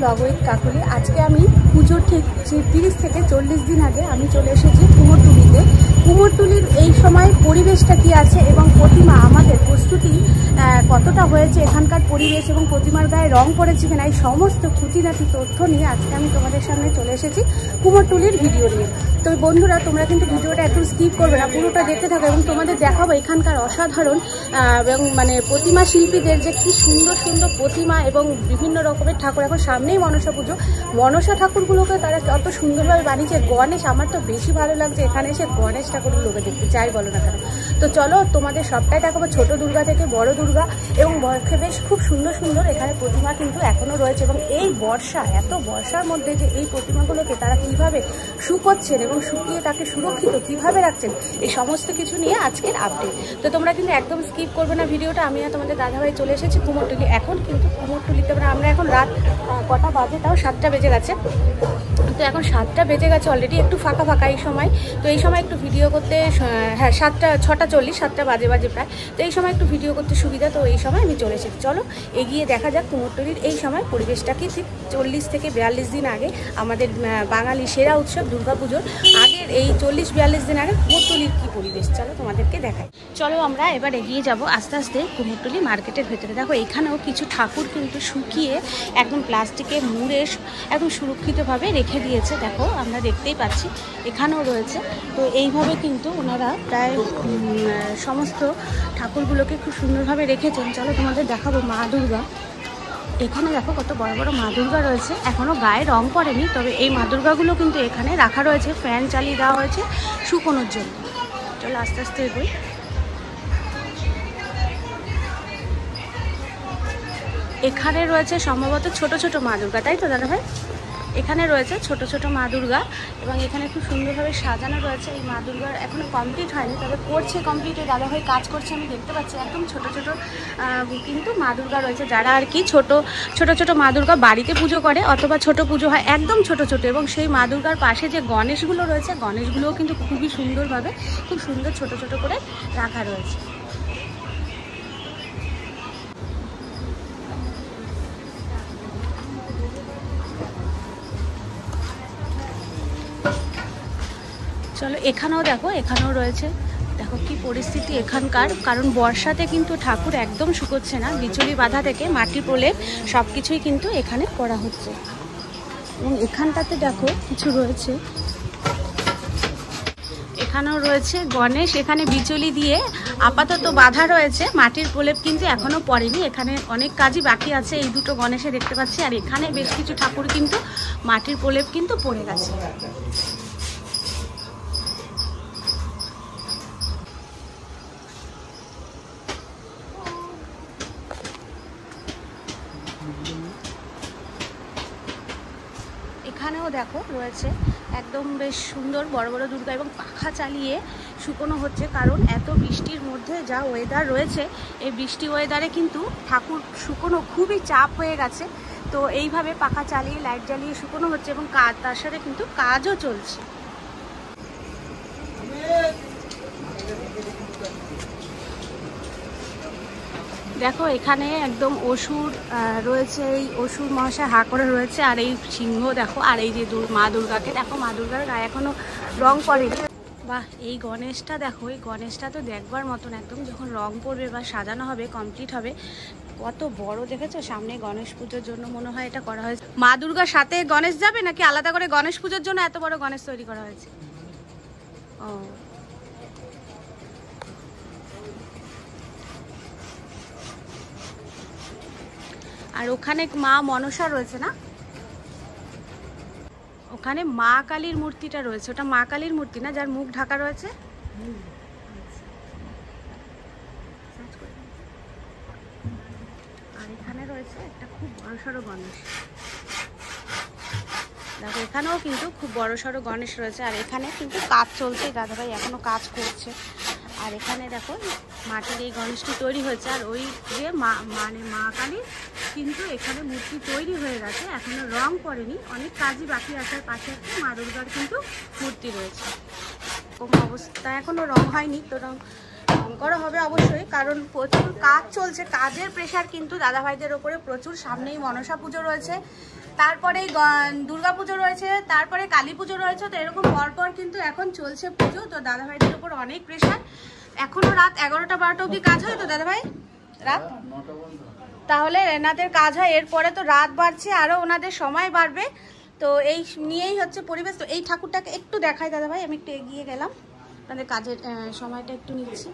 Blog with Kakuli. আজকে আমি পুজোর ঠিক 30 থেকে 40 দিন আগে আমি চলে এসেছি কুমোরটুলিতে। কুমোরটুলির এই সময় পরিবেশটা কি আছে এবং প্রতিমা আমাদের প্রস্তুতি কতটা হয়েছে, এখানকার পরিবেশ এবং প্রতিমার গায়ে রং পড়েছে কিনা, এই সমস্ত খুঁটিনাটি তথ্য নিয়ে আজকে আমি তোমাদের সামনে চলে এসেছি কুমোরটুলির ভিডিও নিয়ে। তো বন্ধুরা, তোমরা কিন্তু ভিডিওটা একদম স্কিপ করবে না, পুরোটা দেখতে থাকো এবং তোমাদের দেখাবো এখানকার অসাধারণ এবং প্রতিমা শিল্পীদের যে কি সুন্দর সুন্দর প্রতিমা এবং বিভিন্ন রকমের ঠাকুর। এখন সামনেই মনসা পুজো, মনসা ঠাকুরগুলোকে তারা কত সুন্দরভাবে বানিয়েছে। গণেশ, আমার তো বেশি ভালো লাগছে এখানে এসে গণেশ ঠাকুরগুলোকে দেখতে, চাই বলো না কেন। তো চলো তোমাদের সবটাই দেখাবো, ছোট দুর্গা থেকে বড় দুর্গা এবং বেশ খুব সুন্দর সুন্দর এখানে প্রতিমা কিন্তু এখনো রয়েছে। এবং এই বর্ষা, এত বর্ষার মধ্যে যে এই প্রতিমাগুলোকে তারা কিভাবে শুকোচ্ছেন এবং শুকিয়ে তাকে সুরক্ষিত কিভাবে রাখছেন, এই সমস্ত কিছু নিয়ে আজকের আপডেট। তো তোমরা কিন্তু একদম স্কিপ করবে না ভিডিওটা। আমি আর তোমাদের দাদাভাই চলে এসেছি কুমোরটুলি। এখন কিন্তু কুমোরটুলিতে আমরা এখন রাত কটা বাজে, তাও 7টা বেজে গেছে। তো এখন 7টা বেজে গেছে অলরেডি, একটু ফাঁকা ফাঁকা এই সময়। তো এই সময় একটু ভিডিও করতে, হ্যাঁ 6টা 40, 7টা বাজে প্রায়। তো এই সময় একটু ভিডিও করতে সুবিধা, তো এই সময় আমি চলে এসেছি। চলো এগিয়ে দেখা যাক কুমোরটুলির এই সময় পরিবেশটা কি। ঠিক 40 থেকে 42 দিন আগে আমাদের বাঙালি সেরা উৎসব দুর্গাপুজোর আগের এই 40-42 দিন আগে কুমোরটুলির কী পরিবেশ, চলো তোমাদেরকে দেখাই। চলো আমরা এবার এগিয়ে যাব আস্তে আস্তে কুমোরটুলি মার্কেটের ভেতরে। দেখো এখানেও কিছু ঠাকুর কিন্তু শুকিয়ে একদম প্লাস্টিকে মুড়ে একদম সুরক্ষিতভাবে রেখে দিয়েছে। দেখো আমরা দেখতেই পাচ্ছি এখানেও রয়েছে। তো এইভাবে কিন্তু ওনারা প্রায় সমস্ত ঠাকুরগুলোকে খুব সুন্দরভাবে রেখেছেন। চলো তোমাদের দেখাবো মা দুর্গা। এখানে দেখো কত বড় বড় মা দুর্গা রয়েছে, এখনও গায়ে রং পড়েনি, তবে এই মা দুর্গাগুলো কিন্তু এখানে রাখা রয়েছে, ফ্যান চালিয়ে দেওয়া হয়েছে শুকোনোর জন্য। চলো আস্তে আস্তে এগোই। এখানে রয়েছে সম্ভবত ছোট ছোট মা দুর্গা, তাই তো দাদা ভাই? এখানে রয়েছে ছোট ছোট মা দুর্গা এবং এখানে খুব সুন্দরভাবে সাজানো রয়েছে। এই মা দুর্গার এখনো কমপ্লিট হয়নি, তবে করছে কমপ্লিট, দাদা ভাই কাজ করছে, আমি দেখতে পাচ্ছি। একদম ছোট ছোট কিন্তু মা দুর্গা রয়েছে, যারা আর কি ছোট ছোট মা দুর্গা বাড়িতে পুজো করে অথবা ছোট পুজো হয় একদম ছোট ছোট। এবং সেই মা দুর্গার পাশে যে গণেশগুলো রয়েছে, গণেশগুলোও কিন্তু খুবই সুন্দরভাবে খুব সুন্দর ছোট ছোট করে রাখা রয়েছে। চলো এখানেও দেখো, এখানেও রয়েছে। দেখো কি পরিস্থিতি এখানকার, কারণ বর্ষাতে কিন্তু ঠাকুর একদম শুকোচ্ছে না। বিচুলি বাঁধা থেকে মাটির প্রলেপ সব কিছুই কিন্তু এখানে করা হচ্ছে। এবং এখানটাতে দেখো কিছু রয়েছে, এখানেও রয়েছে গণেশ। এখানে বিচুলি দিয়ে আপাতত বাঁধা রয়েছে, মাটির প্রলেপ কিন্তু এখনো পড়েনি। এখানে অনেক কাজই বাকি আছে। এই দুটো গণেশে দেখতে পাচ্ছি, আর এখানে বেশ কিছু ঠাকুর কিন্তু মাটির প্রলেপ কিন্তু পড়ে গেছে। এখানেও দেখো রয়েছে একদম বেশ সুন্দর বড় বড় দুর্গা এবং পাখা চালিয়ে শুকোনো হচ্ছে, কারণ এত বৃষ্টির মধ্যে যা ওয়েদার রয়েছে, এই বৃষ্টি ওয়েদারে কিন্তু ঠাকুর শুকোনো খুবই চাপ হয়ে গেছে। তো এইভাবে পাখা চালিয়ে লাইট জ্বালিয়ে শুকোনো হচ্ছে এবং তার সাথে কিন্তু কাজও চলছে। দেখো এখানে একদম অসুর রয়েছে, এই অসুর মহাশয় হা করে রয়েছে, আর এই সিংহ দেখো, আর এই যে মা দুর্গাকে দেখো, মা দুর্গার গায়ে এখনো রং পড়েনি। বাহ, এই গণেশটা দেখো, এই গণেশটা তো দেখবার মতন, একদম যখন রং পড়বে বা সাজানো হবে, কমপ্লিট হবে, কত বড় দেখেছো। সামনে গণেশ পুজোর জন্য মনে হয় এটা করা হয়েছে। মা দুর্গার সাথে গণেশ যাবে নাকি আলাদা করে গণেশ পুজোর জন্য এত বড় গণেশ তৈরি করা হয়েছে? ও, আর ওখানে মা মনসা রয়েছে না, ওখানে মা কালীর মূর্তিটা রয়েছে। ওটা মা কালীর মূর্তি না, যার মুখ ঢাকা রয়েছে? আর এখানে রয়েছে একটা খুব বড়সড় গণেশ। দেখো এখানেও কিন্তু খুব বড়সড় গণেশ রয়েছে, আর এখানে কিন্তু কাজ চলছে, দাদাভাই এখনো কাজ করছে। আর এখানে দেখো মাটির এই গণেশটি তৈরি হয়েছে, আর ওই যে মা কালীর কিন্তু এখানে মূর্তি তৈরি হয়ে গেছে, এখনো রং পড়েনি, অনেক কাজই বাকি আছে। পাশে একটা মা দুর্গার কিন্তু মূর্তি রয়েছে, এরকম অবস্থা, এখনো রং হয়নি। তো রং করা হবে অবশ্যই, কারণ প্রচুর কাজ চলছে, কাজের প্রেশার কিন্তু দাদাভাইদের ওপরে প্রচুর। সামনেই মনসা পুজো রয়েছে, তারপরে দুর্গা পুজো রয়েছে, তারপরে কালী পুজো রয়েছে। তো এরকম পরপর কিন্তু এখন চলছে পুজো, তো দাদাভাইদের ওপর অনেক প্রেশার। এখনো রাত 11টা 12টা অবধি কাজ হয় তো দাদাভাই? রাত তাহলে এনাদের কাজ হয়, এরপরে তো রাত বাড়ছে, আরও ওনাদের সময় বাড়বে। তো এই নিয়েই হচ্ছে পরিবেশ। তো এই ঠাকুরটাকে একটু দেখাই দাদাভাই, আমি একটু এগিয়ে গেলাম, আপনাদের কাজের সময়টা একটু নিচ্ছি।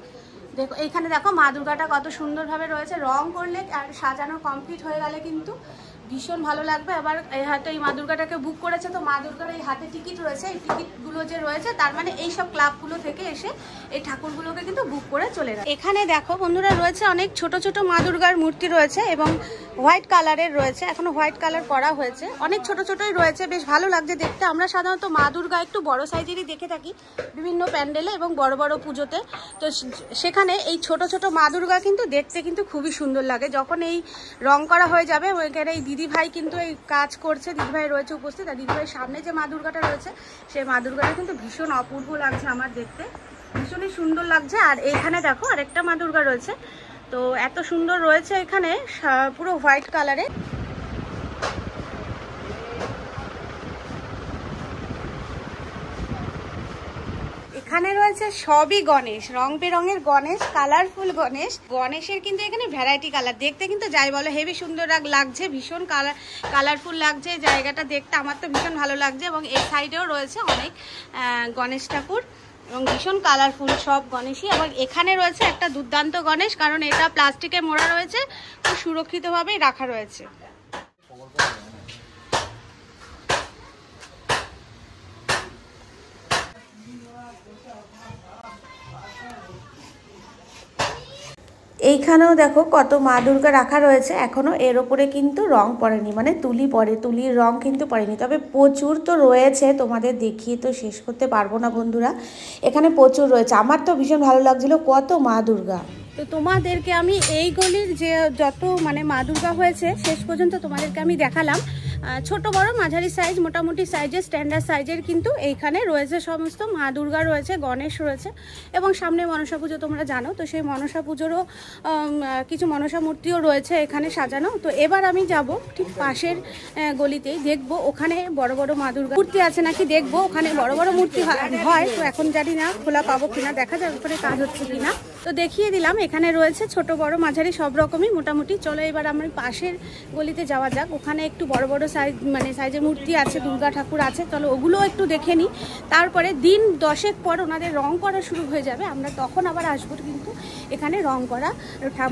দেখো এইখানে দেখো মা দুর্গাটা কত সুন্দরভাবে রয়েছে। রং করলে আর সাজানো কমপ্লিট হয়ে গেলে কিন্তু ভীষণ ভালো লাগবে। আবার হয়তো এই মা দুর্গাটাকে বুক করেছে, তো মা দুর্গার এই হাতে টিকিট রয়েছে, এই টিকিটগুলো যে রয়েছে তার মানে এই সব ক্লাবগুলো থেকে এসে এই ঠাকুরগুলোকে কিন্তু বুক করে চলে যায়। এখানে দেখো বন্ধুরা রয়েছে অনেক ছোট ছোট মা দুর্গার মূর্তি রয়েছে এবং হোয়াইট কালারের রয়েছে, এখনো হোয়াইট কালার করা হয়েছে, অনেক ছোট ছোটই রয়েছে, বেশ ভালো লাগছে দেখতে। আমরা সাধারণত মা দুর্গা একটু বড় সাইজেরই দেখে থাকি বিভিন্ন প্যান্ডেলে এবং বড় বড় পুজোতে। তো সেখানে এই ছোট ছোট মা দুর্গা কিন্তু দেখতে কিন্তু খুবই সুন্দর লাগে। যখন এই রং করা হয়ে যাবে, ওইখানে এই দিদিভাই কিন্তু এই কাজ করছে, দিদিভাই রয়েছে উপস্থিত। আর দিদিভাইয়ের সামনে যে মা দুর্গাটা রয়েছে সেই মা দুর্গাটা কিন্তু ভীষণ অপূর্ব লাগছে আমার দেখতে, ভীষণই সুন্দর লাগছে। আর এইখানে দেখো আরেকটা মা দুর্গা রয়েছে, তো এত সুন্দর রয়েছে এখানে পুরো হোয়াইট কালারে। এখানে রয়েছে সবই গণেশ, রং বেরঙের গণেশ, কালারফুল গণেশ। গণেশের কিন্তু এখানে ভ্যারাইটি কালার, দেখতে কিন্তু যাই বলো হেভি সুন্দর লাগছে, ভীষণ কালারফুল লাগছে জায়গাটা দেখতে, আমার তো ভীষণ ভালো লাগছে। এবং এই সাইডেও রয়েছে অনেক গণেশ ঠাকুর এবং ভীষণ কালারফুল সব গণেশই। এবং এখানে রয়েছে একটা দুর্দান্ত গণেশ, কারণ এটা প্লাস্টিকে মোড়া রয়েছে, খুব সুরক্ষিতভাবেই রাখা রয়েছে। এইখানেও দেখো কত মা দুর্গা রাখা রয়েছে, এখনো এর ওপরে কিন্তু রং পড়েনি, মানে তুলি পড়ে, তুলির রং কিন্তু পড়েনি। তবে প্রচুর তো রয়েছে, তোমাদের দেখিয়ে তো শেষ করতে পারবো না বন্ধুরা, এখানে প্রচুর রয়েছে। আমার তো ভীষণ ভালো লাগছিল, কত মা দুর্গা। তো তোমাদেরকে আমি এই গলির যে যত মানে মা দুর্গা হয়েছে শেষ পর্যন্ত তোমাদেরকে আমি দেখালাম। ছোট বড় মাঝারি সাইজ, মোটামুটি সাইজের, স্ট্যান্ডার্ড সাইজের কিন্তু এইখানে রয়েছে সমস্ত মা দুর্গা রয়েছে, গণেশ রয়েছে এবং সামনে মনসা পুজো তোমরা জানো, তো সেই মনসা পুজোরও কিছু মনসা মূর্তিও রয়েছে এখানে সাজানো। তো এবার আমি যাব ঠিক পাশের গলিতেই, দেখবো ওখানে বড় বড় মা দুর্গা মূর্তি আছে নাকি, দেখবো ওখানে বড় বড় মূর্তি হয়। তো এখন জানি না খোলা পাবো কিনা, দেখা যাক ওখানে কাজ হচ্ছে কিনা। তো দেখিয়ে দিলাম এখানে রয়েছে ছোট বড় মাঝারি সব রকমই মোটামুটি। চলো এবার আমরা পাশের গলিতে যাওয়া যাক, ওখানে একটু বড় বড় সাইজ মানে সাইজের মূর্তি আছে, দুর্গা ঠাকুর আছে, চলো ওগুলো একটু দেখে নিই। তারপরে দিন 10 পর ওনাদের রং করা শুরু হয়ে যাবে, আমরা তখন আবার আসবো কিন্তু এখানে রং করা,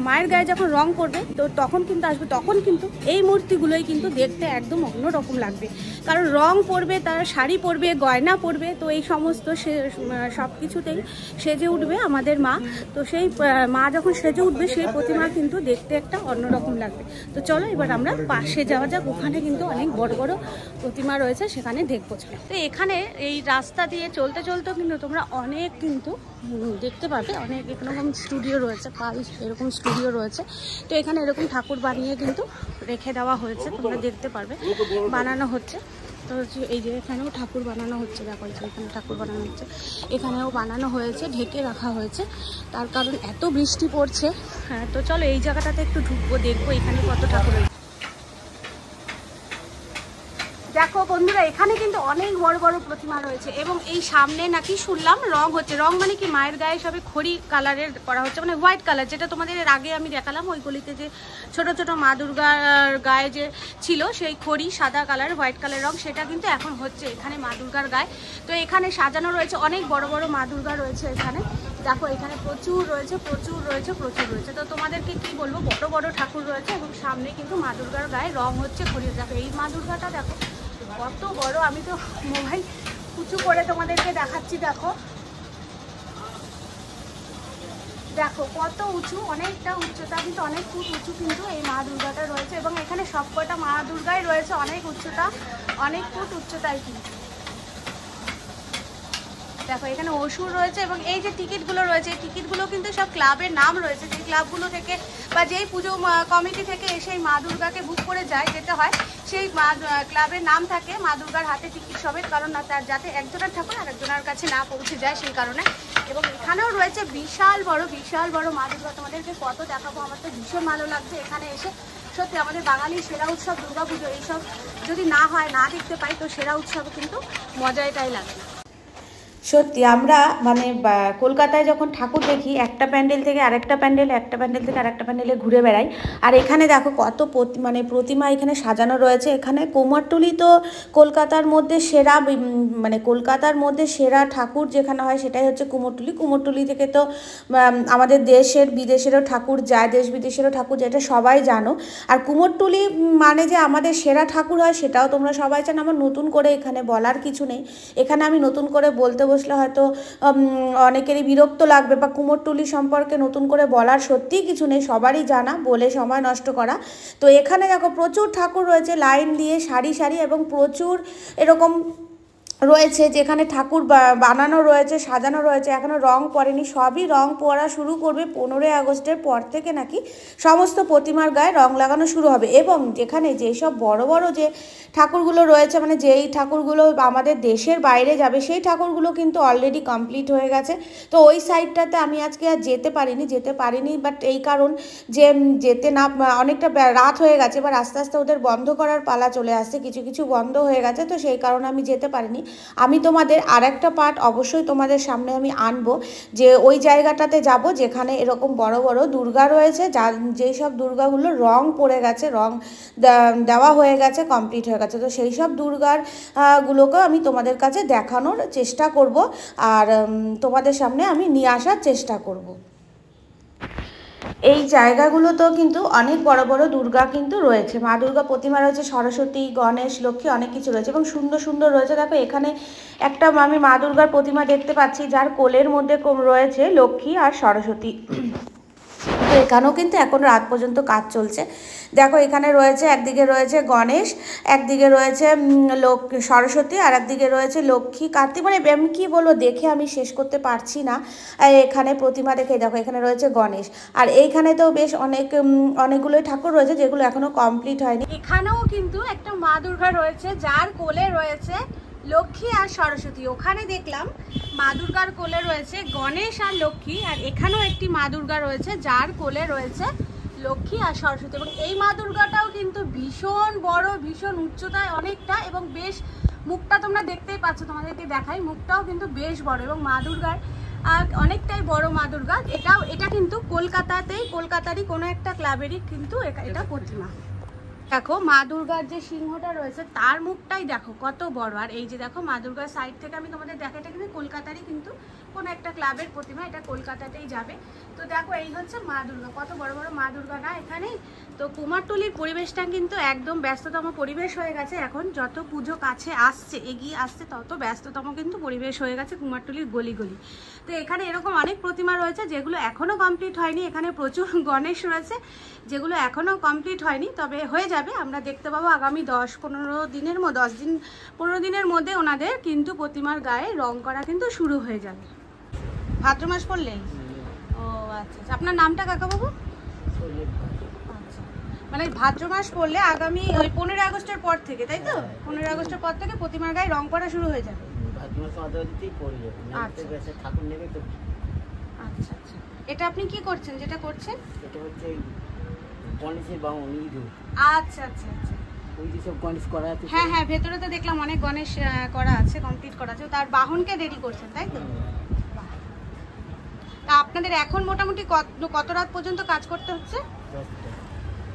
মায়ের গায়ে যখন রং করবে তো তখন কিন্তু আসবো। তখন কিন্তু এই মূর্তিগুলোই কিন্তু দেখতে একদম অন্যরকম লাগবে, কারণ রং পরবে, তারা শাড়ি পরবে, গয়না পরবে, তো এই সমস্ত সব কিছুতেই সেজে উঠবে আমাদের মা। তো সেই মা যখন সেজে উঠবে সেই প্রতিমা কিন্তু দেখতে একটা অন্যরকম লাগবে। তো চলো এবার আমরা পাশে যাওয়া যাক, ওখানে কিন্তু অনেক বড় বড় প্রতিমা রয়েছে, সেখানে দেখবো। তো এখানে এই রাস্তা দিয়ে চলতে চলতেও কিন্তু তোমরা অনেক কিন্তু দেখতে পাবে, অনেক এরকম স্টুডিও রয়েছে, পালস এরকম স্টুডিও রয়েছে। তো এখানে এরকম ঠাকুর বানিয়ে কিন্তু রেখে দেওয়া হয়েছে, তোমরা দেখতে পারবে, বানানো হচ্ছে। তো এই যে এখানেও ঠাকুর বানানো হচ্ছে, দেখো এখানে ঠাকুর বানানো হচ্ছে, এখানেও বানানো হয়েছে, ঢেকে রাখা হয়েছে, তার কারণ এত বৃষ্টি পড়ছে। হ্যাঁ, তো চলো এই জায়গাটাতে একটু ঢুকবো, দেখবো এখানে কত ঠাকুর। দেখো বন্ধুরা এখানে কিন্তু অনেক বড় বড় প্রতিমা রয়েছে এবং এই সামনে নাকি শুনলাম রং হচ্ছে। রং মানে কি, মায়ের গায়ে সবে খড়ি কালারের করা হচ্ছে, মানে হোয়াইট কালার, যেটা তোমাদের এর আগে আমি দেখালাম ওই গলিতে যে ছোট ছোট মা দুর্গার গায়ে যে ছিল সেই খড়ি সাদা কালার হোয়াইট কালার রং, সেটা কিন্তু এখন হচ্ছে এখানে মা দুর্গার গায়ে। তো এখানে সাজানো রয়েছে অনেক বড় বড় মা দুর্গা রয়েছে এখানে, দেখো এখানে প্রচুর রয়েছে, প্রচুর রয়েছে, প্রচুর রয়েছে। তো তোমাদেরকে কি বলবো, বড় বড় ঠাকুর রয়েছে এবং সামনে কিন্তু মা দুর্গার গায়ে রং হচ্ছে খড়ি। দেখো এই মা দুর্গাটা দেখো কত বড়, আমি তো মোবাইল উঁচু করে তোমাদেরকে দেখাচ্ছি। দেখো দেখো কত উঁচু, অনেকটা উচ্চতা, কিন্তু অনেক ফুট উঁচু কিন্তু এই মা দুর্গাটা রয়েছে এবং এখানে সবকটা মা দুর্গাই রয়েছে অনেক উচ্চতা, অনেক ফুট উচ্চতায় কিন্তু। দেখো এখানে অসুর রয়েছে এবং এই যে টিকিটগুলো রয়েছে, এই টিকিটগুলো কিন্তু সব ক্লাবের নাম রয়েছে, যে ক্লাবগুলো থেকে বা যেই পুজো কমিটি থেকে এসে মা দুর্গাকে বুক করে যেতে হয়, সেই মা ক্লাবের নাম থাকে মা দুর্গার হাতে টিকিট সবের, কারণ তার যাতে একজনের ঠাকুর আর একজনের কাছে না পৌঁছে যায় সেই কারণে। এবং এখানেও রয়েছে বিশাল বড় মা দুর্গা। তোমাদেরকে কত দেখাবো, আমার তো ভীষণ ভালো লাগছে এখানে এসে। সত্যি আমাদের বাঙালির সেরা উৎসব দুর্গাপুজো, এইসব যদি না হয়, না দেখতে পাই, তো সেরা উৎসবে কিন্তু মজা এটাই লাগে। সত্যি আমরা মানে কলকাতায় যখন ঠাকুর দেখি একটা প্যান্ডেল থেকে আরেকটা প্যান্ডেল, একটা প্যান্ডেল থেকে আরেকটা প্যান্ডেলে ঘুরে বেড়াই। আর এখানে দেখো কত মানে প্রতিমা এখানে সাজানো রয়েছে। এখানে কুমোরটুলি তো কলকাতার মধ্যে সেরা, মানে কলকাতার মধ্যে সেরা ঠাকুর যেখানে হয় সেটাই হচ্ছে কুমোরটুলি। কুমোরটুলি থেকে তো আমাদের দেশের বিদেশেরও ঠাকুর যায়, দেশ বিদেশেরও ঠাকুর যায়, এটা সবাই জানো। আর কুমোরটুলি মানে যে আমাদের সেরা ঠাকুর হয় সেটাও তোমরা সবাই জানো। আমার নতুন করে এখানে বলার কিছু নেই। এখানে আমি নতুন করে বলতে বসলে হয়তো অনেকেরই বিরক্ত লাগবে, বা কুমোরটুলি সম্পর্কে নতুন করে বলার সত্যিই কিছু নেই, সবারই জানা, বলে সময় নষ্ট করা। তো এখানে দেখো প্রচুর ঠাকুর রয়েছে লাইন দিয়ে সারি সারি, এবং প্রচুর এরকম রয়েছে যেখানে ঠাকুর বানানো রয়েছে, সাজানো রয়েছে, এখনও রং পড়েনি, সবই রং পড়া শুরু করবে 15ই আগস্টের পর থেকে নাকি সমস্ত প্রতিমার গায়ে রং লাগানো শুরু হবে। এবং যেখানে যেসব বড় বড় যে ঠাকুরগুলো রয়েছে, মানে যেই ঠাকুরগুলো আমাদের দেশের বাইরে যাবে, সেই ঠাকুরগুলো কিন্তু অলরেডি কমপ্লিট হয়ে গেছে। তো ওই সাইডটাতে আমি আজকে আর যেতে পারিনি, বাট এই কারণ যে যেতে না, অনেকটা রাত হয়ে গেছে, এবার আস্তে আস্তে ওদের বন্ধ করার পালা চলে আসছে, কিছু কিছু বন্ধ হয়ে গেছে, তো সেই কারণে আমি যেতে পারিনি। আমি তোমাদের আরেকটা পার্ট অবশ্যই তোমাদের সামনে আমি আনবো, যে ওই জায়গাটাতে যাব যেখানে এরকম বড় বড় দুর্গা রয়েছে, যেই সব দুর্গাগুলো রং পড়ে গেছে, রং দেওয়া হয়ে গেছে, কমপ্লিট হয়ে গেছে। তো সেই সব দুর্গার গুলোকে আমি তোমাদের কাছে দেখানোর চেষ্টা করব, আর তোমাদের সামনে আমি নিয়ে আসার চেষ্টা করব। এই জায়গাগুলোতেও কিন্তু অনেক বড় বড় দুর্গা কিন্তু রয়েছে, মা দুর্গা প্রতিমা রয়েছে, সরস্বতী, গণেশ, লক্ষ্মী, অনেক কিছু রয়েছে এবং সুন্দর সুন্দর রয়েছে। দেখো এখানে একটা আমি মা দুর্গার প্রতিমা দেখতে পাচ্ছি, যার কোলের মধ্যে রয়েছে লক্ষ্মী আর সরস্বতী। তো এখানেও কিন্তু এখন রাত পর্যন্ত কাজ চলছে। দেখো এখানে রয়েছে, একদিকে রয়েছে গণেশ, একদিকে রয়েছে সরস্বতী, আর একদিকে রয়েছে লক্ষ্মী, কার্তিক, মানে আমি কী বলবো, দেখে আমি শেষ করতে পারছি না। এখানে প্রতিমা দেখে দেখো এখানে রয়েছে গণেশ, আর এইখানে তো বেশ অনেকগুলোই ঠাকুর রয়েছে যেগুলো এখনো কমপ্লিট হয়নি। এখানেও কিন্তু একটা মা দুর্গা রয়েছে, যার কোলে রয়েছে লক্ষ্মী আর সরস্বতী। ওখানে দেখলাম মা দুর্গার কোলে রয়েছে গণেশ আর লক্ষ্মী, আর এখানেও একটি মা দুর্গা রয়েছে যার কোলে রয়েছে লক্ষ্মী আর সরস্বতী। এবং এই মা দুর্গাটাও কিন্তু ভীষণ বড়, ভীষণ উচ্চতায় অনেকটা, এবং বেশ মুখটা তোমরা দেখতেই পাচ্ছ, তোমাদেরকে দেখাই, মুখটাও কিন্তু বেশ বড়, এবং মা দুর্গার অনেকটাই বড় মা দুর্গা। এটা কিন্তু কলকাতারই কোনো একটা ক্লাবেরই কিন্তু এটা প্রতিমা। দেখো মা দুর্গার যে সিংহটা রয়েছে তার মুখটাই দেখো কত বড়, আর এই যে দেখো মা দুর্গার সাইড থেকে আমি তোমাদের দেখাই, এটা কিন্তু কলকাতারই কিন্তু কোনো একটা ক্লাবের প্রতিমা, এটা কলকাতাতেই যাবে। তো দেখো এই হচ্ছে মা দুর্গা, কত বড় বড় মা দুর্গা না এখানেই। তো কুমারটুলির পরিবেশটা কিন্তু একদম ব্যস্ততম পরিবেশ হয়ে গেছে এখন, যত পুজো কাছে আসছে, এগিয়ে আসছে, তত ব্যস্ততম কিন্তু পরিবেশ হয়ে গেছে কুমারটুলির গলি গলি। তো এখানে এরকম অনেক প্রতিমা রয়েছে যেগুলো এখনও কমপ্লিট হয়নি, এখানে প্রচুর গণেশ রয়েছে যেগুলো এখনও কমপ্লিট হয়নি, তবে হয়ে যাবে, আমরা দেখতে পাবো আগামী 10-15 দিনের মধ্যে ওনাদের কিন্তু প্রতিমার গায়ে রং করা কিন্তু শুরু হয়ে যাবে। ভাদ্র মাস পড়লে? ও আচ্ছা, আপনার নামটা কাকাবাবু? আচ্ছা, মানে ভাদ্র মাস পড়লে আগামী ওই 15 আগস্টের পর থেকে, তাই তো? 15 আগস্টের পর থেকে প্রতিমার গায়ে রং করা শুরু হয়ে যাবে। আচ্ছা আচ্ছা, এটা আপনি কি করছেন, যেটা করছেন? এটা হচ্ছে গণেশের বাহন ইঁদুর। আচ্ছা আচ্ছা আচ্ছা, ওই যে সব গণেশ করা আছে। হ্যাঁ হ্যাঁ, ভেতরে তো দেখলাম অনেক গণেশ করা আছে, কমপ্লিট করা আছে, তার বাহনকে রেডি করছেন, তাই তো? তা আপনাদের এখন মোটামুটি কত রাত পর্যন্ত কাজ করতে হচ্ছে?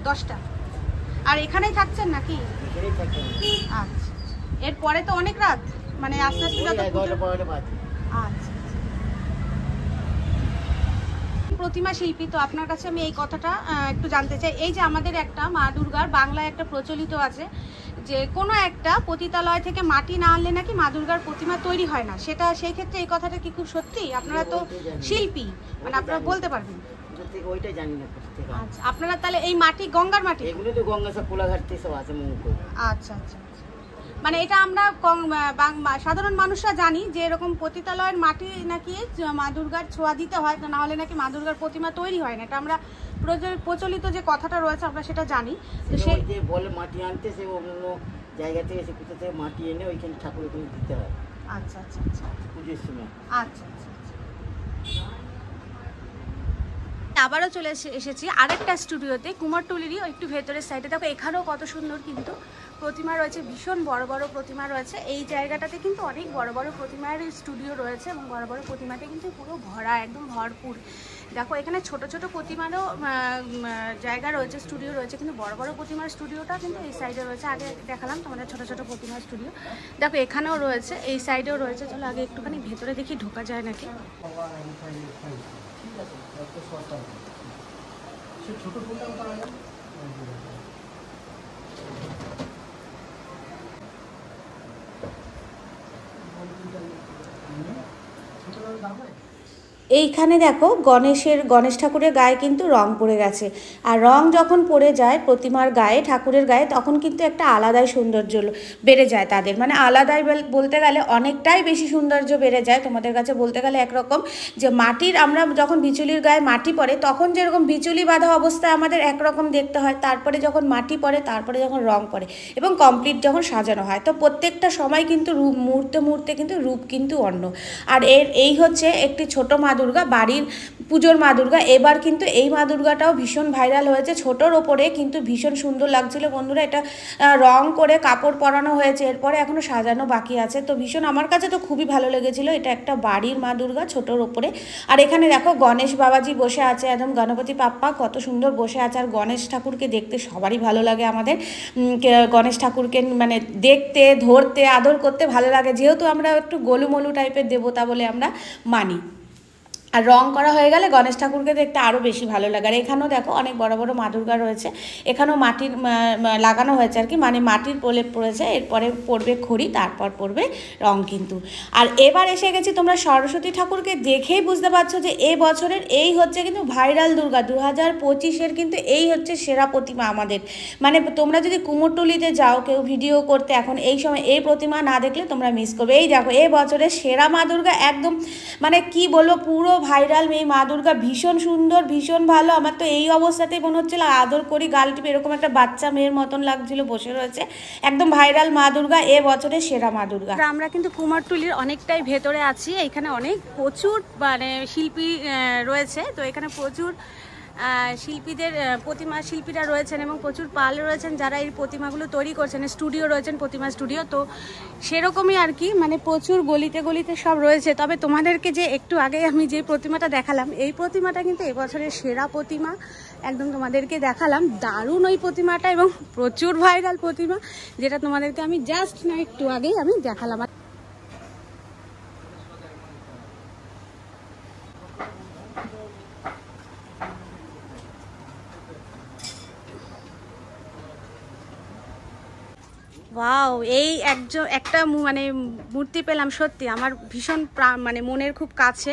10টা। আর এখানেই থাকছেন নাকি? এখানেই থাকছেন। আচ্ছা, এরপরে তো অনেক রাত, মানে আস্তে আস্তে যত আচ্ছা। প্রতিমা শিল্পী, তো আপনার কাছে আমি এই কথাটা একটু জানতে চাই, এই যে আমাদের একটা মা দুর্গার বাংলায় একটা প্রচলিত আছে যে কোনো একটা পতিতালয় থেকে মাটি না আনলে নাকি মা দুর্গার প্রতিমা তৈরি হয় না, সেটা সেই ক্ষেত্রে এই কথাটা কি খুব সত্যি? আপনারা তো শিল্পী, মানে আপনারা বলতে পারবেন। ওইটা জানি না। আচ্ছা, আপনারা তাহলে এই মাটি গঙ্গার মাটি? এগুলো তো গঙ্গা, সব কোলাঘাট থেকে সব আছে মুখ। আচ্ছা আচ্ছা, মানে এটা আমরা সাধারণ মানুষরা জানি যে এরকম পতিতালয়ের মাটি নাকি মা দুর্গার ছোঁয়া দিতে হয়, না হলে নাকি মা দুর্গার প্রতিমা তৈরি হয় না, এটা আমরা প্রচলিত যে কথাটা রয়েছে আমরা সেটা জানি। তো সেই যে বলে মাটি আনতে, সে অন্য জায়গা থেকে সে কোথা থেকে মাটি এনে ওইখানে ঠাকুর দিতে হয়। আচ্ছা আচ্ছা আচ্ছা, পুজোর সময়। আচ্ছা আচ্ছা আচ্ছা, আবারও চলে এসেছি আরেকটা স্টুডিওতে, কুমোরটুলিরই একটু ভেতরের সাইডে। দেখো এখানেও কত সুন্দর কিন্তু প্রতিমা রয়েছে, ভীষণ বড় বড় প্রতিমা রয়েছে। এই জায়গাটাতে কিন্তু অনেক বড় বড় প্রতিমার স্টুডিও রয়েছে এবং বড় বড় প্রতিমাতে কিন্তু পুরো ভরা, একদম ভরপুর। দেখো এখানে ছোট ছোট প্রতিমারও জায়গা রয়েছে, স্টুডিও রয়েছে, কিন্তু বড় বড় প্রতিমার স্টুডিওটা কিন্তু এই সাইডে রয়েছে। আগে দেখালাম তোমাদের ছোট ছোট প্রতিমার স্টুডিও, দেখো এখানেও রয়েছে, এই সাইডেও রয়েছে। চলো আগে একটুখানি ভেতরে দেখি ঢোকা যায় নাকি। ছোট ফুলটাও পাওয়া যায়। এইখানে দেখো গণেশ ঠাকুরের গায়ে কিন্তু রং পড়ে গেছে। আর রং যখন পড়ে যায় প্রতিমার গায়ে, ঠাকুরের গায়ে, তখন কিন্তু একটা আলাদাই সৌন্দর্য বেড়ে যায় তাদের, মানে আলাদাই বলতে গেলে অনেকটাই বেশি সৌন্দর্য বেড়ে যায়। তোমাদের কাছে বলতে গেলে একরকম যে মাটির, আমরা যখন বিচুলির গায়ে মাটি পড়ে তখন যেরকম বিচুলি বাঁধা অবস্থায় আমাদের একরকম দেখতে হয়, তারপরে যখন মাটি পড়ে, তারপরে যখন রং পড়ে এবং কমপ্লিট যখন সাজানো হয়, তো প্রত্যেকটা সময় কিন্তু রূপ, মুহূর্তে মুহূর্তে কিন্তু রূপ কিন্তু অন্য। আর এই হচ্ছে একটি ছোট মা দুর্গা, বাড়ির পুজোর মা দুর্গা। এবার কিন্তু এই মা দুর্গাটাও ভীষণ ভাইরাল হয়েছে, ছোটোর ওপরে কিন্তু ভীষণ সুন্দর লাগছিল বন্ধুরা। এটা রং করে কাপড় পরানো হয়েছে, এরপরে এখনও সাজানো বাকি আছে। তো ভীষণ, আমার কাছে তো খুবই ভালো লেগেছিলো। এটা একটা বাড়ির মা দুর্গা ছোটোর ওপরে। আর এখানে দেখো গণেশ বাবাজি বসে আছে, একদম গণপতি বাপ্পা কত সুন্দর বসে আছে। আর গণেশ ঠাকুরকে দেখতে সবারই ভালো লাগে, আমাদের গণেশ ঠাকুরকে মানে দেখতে, ধরতে, আদর করতে ভালো লাগে, যেহেতু আমরা একটু গোলুমলু টাইপের দেবতা বলে আমরা মানি। আর রং করা হয়ে গেলে গণেশ ঠাকুরকে দেখতে আরও বেশি ভালো লাগে। আর এখানেও দেখো অনেক বড় বড় মা দুর্গা রয়েছে, এখানেও মাটির লাগানো হয়েছে আর কি, মানে মাটির প্রলেপ পড়েছে, এরপরে পড়বে খড়ি, তারপর পড়বে রং কিন্তু। আর এবার এসে গেছি, তোমরা সরস্বতী ঠাকুরকে দেখেই বুঝতে পারছো যে এই বছরের এই হচ্ছে কিন্তু ভাইরাল দুর্গা, 2025-এর কিন্তু এই হচ্ছে সেরা প্রতিমা আমাদের। মানে তোমরা যদি কুমোরটুলিতে যাও কেউ ভিডিও করতে, এখন এই সময় এই প্রতিমা না দেখলে তোমরা মিস করবে। এই দেখো এই বছরের সেরা মা দুর্গা, একদম মানে কি বলবো, পুরো ভাইরাল এই মা দুর্গা, ভীষণ সুন্দর, ভীষণ ভালো। আমার তো এই অবস্থাতেই মনে হচ্ছিল আদর করি, গাল টিপে, এরকম একটা বাচ্চা মেয়ের মতন লাগছিল, বসে রয়েছে। একদম ভাইরাল মা দুর্গা, এ বছরের সেরা মা দুর্গা। আমরা কিন্তু কুমোরটুলির অনেকটাই ভেতরে আছি, এখানে অনেক প্রচুর মানে শিল্পী রয়েছে। তো এখানে প্রচুর শিল্পীদের শিল্পীরা রয়েছেন এবং প্রচুর পাল রয়েছেন যারা এই প্রতিমাগুলো তৈরি করছেন, স্টুডিও রয়েছেন, প্রতিমা স্টুডিও। তো সেরকমই আর কি, মানে প্রচুর গলিতে গলিতে সব রয়েছে। তবে তোমাদেরকে যে একটু আগে আমি যে প্রতিমাটা দেখালাম, এই প্রতিমাটা কিন্তু এবছরের সেরা প্রতিমা, একদম তোমাদেরকে দেখালাম। দারুণ ওই প্রতিমাটা এবং প্রচুর ভাইরাল প্রতিমা, যেটা তোমাদেরকে আমি জাস্ট না একটু আগেই আমি দেখালাম। ওয়াও, এই একটা মানে মূর্তি পেলাম, সত্যি আমার ভীষণ মানে মনের খুব কাছে।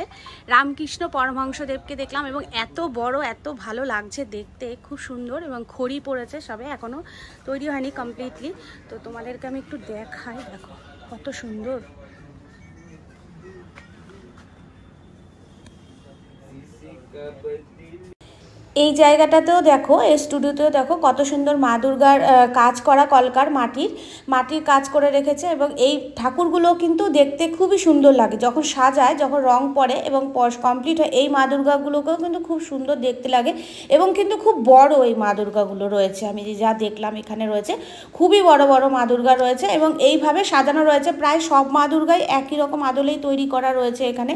রামকৃষ্ণ পরমহংসদেবকে দেখলাম এবং এত বড়, এত ভালো লাগছে দেখতে, খুব সুন্দর। এবং খড়ি পড়েছে সবে, এখনও তৈরি হয়নি কমপ্লিটলি। তো তোমাদেরকে আমি একটু দেখাই, দেখো কত সুন্দর। এই জায়গাটাতেও দেখো, এই স্টুডিওতেও দেখো কত সুন্দর মা দুর্গার কাজ করা, কলকার মাটির কাজ করে রেখেছে। এবং এই ঠাকুরগুলো কিন্তু দেখতে খুবই সুন্দর লাগে যখন সাজায়, যখন রং পড়ে এবং কমপ্লিট হয়। এই মা দুর্গাগুলোকেও কিন্তু খুব সুন্দর দেখতে লাগে এবং কিন্তু খুব বড় এই মা দুর্গাগুলো রয়েছে। আমি যা দেখলাম এখানে রয়েছে খুবই বড় বড় মা দুর্গা রয়েছে এবং এইভাবে সাজানো রয়েছে। প্রায় সব মা দুর্গাই একই রকম আদলেই তৈরি করা রয়েছে এখানে।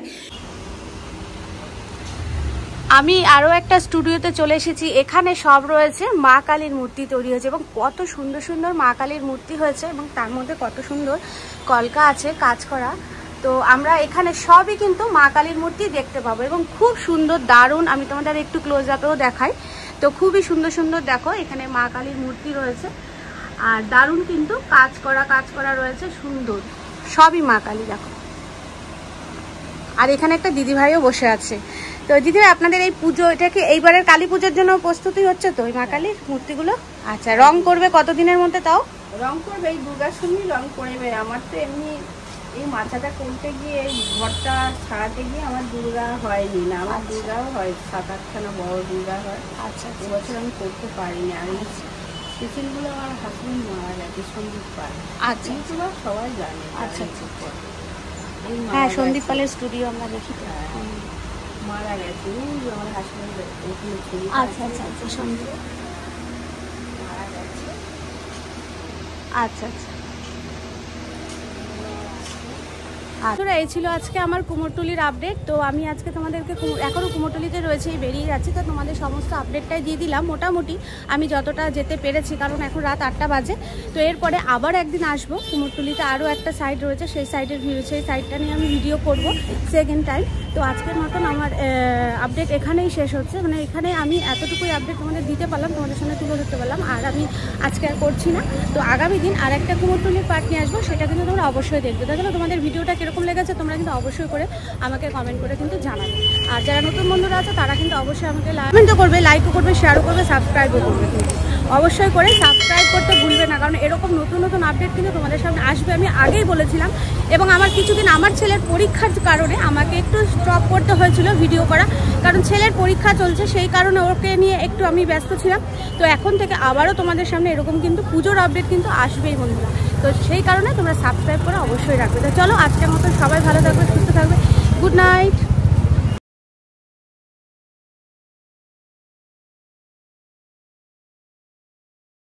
আমি আরও একটা স্টুডিওতে চলে এসেছি, এখানে সব রয়েছে মা কালীর মূর্তি তৈরি হয়েছে এবং কত সুন্দর সুন্দর মা কালীর মূর্তি হয়েছে এবং তার মধ্যে কত সুন্দর কলকা আছে কাজ করা। তো আমরা এখানে সবই কিন্তু মা কালীর মূর্তি দেখতে পাবো এবং খুব সুন্দর, দারুণ। আমি তোমাদের একটু ক্লোজ আপেও দেখাই। তো খুবই সুন্দর সুন্দর দেখো এখানে মা কালীর মূর্তি রয়েছে আর দারুণ কিন্তু কাজ করা রয়েছে, সুন্দর, সবই মা কালী দেখো। আর এখানে একটা দিদিভাইও বসে আছে। তো দিদিভাই, আপনাদের এই পুজো, এটা কি এইবারের কালী পুজোর জন্য প্রস্তুতি হচ্ছে তো এই মা কালীর মূর্তিগুলো? আচ্ছা, রং করবে কতদিনের মধ্যে? তাও রং করবে এই দুর্গার সঙ্গেই রং করবে। আমার তো এমনি এই মাথাটা করতে গিয়ে, এই ঘরটা ছাড়াতে গিয়ে আমার দুর্গা হয়নি না। আমার দুর্গাও হয় 7-8খানা বড় দুর্গা হয়। আচ্ছা, এবছর আমি করতে পারিনি। আর এই স্পেশালগুলো আমার হাজবেন্ড মারা গেছে, সন্দীপ পাল। আচ্ছা, ইউটিউবার সবাই জানে। আচ্ছা, হ্যাঁ, সন্দীপ পালের স্টুডিও আমরা দেখি। মারা গেছে, আমার হাসপাতাল আচ্ছা আচ্ছা আচ্ছা, সঙ্গে মারা গেছে। আচ্ছা আচ্ছা। বন্ধুরা, এই ছিল আজকে আমার কুমোরটুলির আপডেট। তো আমি আজকে তোমাদেরকে এখনও কুমোরটুলিতে রয়েছে, বেরিয়ে যাচ্ছি, তো তোমাদের সমস্ত আপডেটটাই দিয়ে দিলাম মোটামুটি আমি যতটা যেতে পেরেছি, কারণ এখন রাত 8টা বাজে। তো এরপরে আবার একদিন আসবো কুমোরটুলিতে, আরও একটা সাইড রয়েছে, সেই সাইডটা নিয়ে আমি ভিডিও করব সেকেন্ড টাইম। তো আজকের মতন আমার আপডেট এখানেই শেষ হচ্ছে, মানে এখানে আমি এতটুকুই আপডেট তোমাদের দিতে পারলাম, তোমাদের সামনে তুলে ধরতে পারলাম, আর আমি আজকে আর করছি না। তো আগামী দিন আর একটা কুমোরটুলির পার্ট নিয়ে আসবো, সেটা কিন্তু তোমরা অবশ্যই দেখবে। দেখো তোমাদের ভিডিওটা কীরকম লেগেছে তোমরা কিন্তু অবশ্যই করে আমাকে কমেন্ট করে কিন্তু জানাবে। আর যারা নতুন বন্ধুরা আছে তারা কিন্তু অবশ্যই আমাকে কমেন্টও করবে, লাইকও করবে, শেয়ারও করবে, সাবস্ক্রাইবও করবে। কিন্তু অবশ্যই করে সাবস্ক্রাইব করতে ভুলবে না, কারণ এরকম নতুন নতুন আপডেট কিন্তু তোমাদের সামনে আসবে, আমি আগেই বলেছিলাম। এবং আমার কিছুদিন আমার ছেলের পরীক্ষার কারণে আমাকে একটু স্টপ করতে হয়েছিল ভিডিও করা, কারণ ছেলের পরীক্ষা চলছে, সেই কারণে ওকে নিয়ে একটু আমি ব্যস্ত ছিলাম। তো এখন থেকে আবারও তোমাদের সামনে এরকম কিন্তু পুজোর আপডেট কিন্তু আসবেই বন্ধুরা। তো সেই কারণে তোমরা সাবস্ক্রাইব করে অবশ্যই রাখবে। তো চলো আজকের মতো সবাই ভালো থাকবে, সুস্থ থাকবে, গুড নাইট।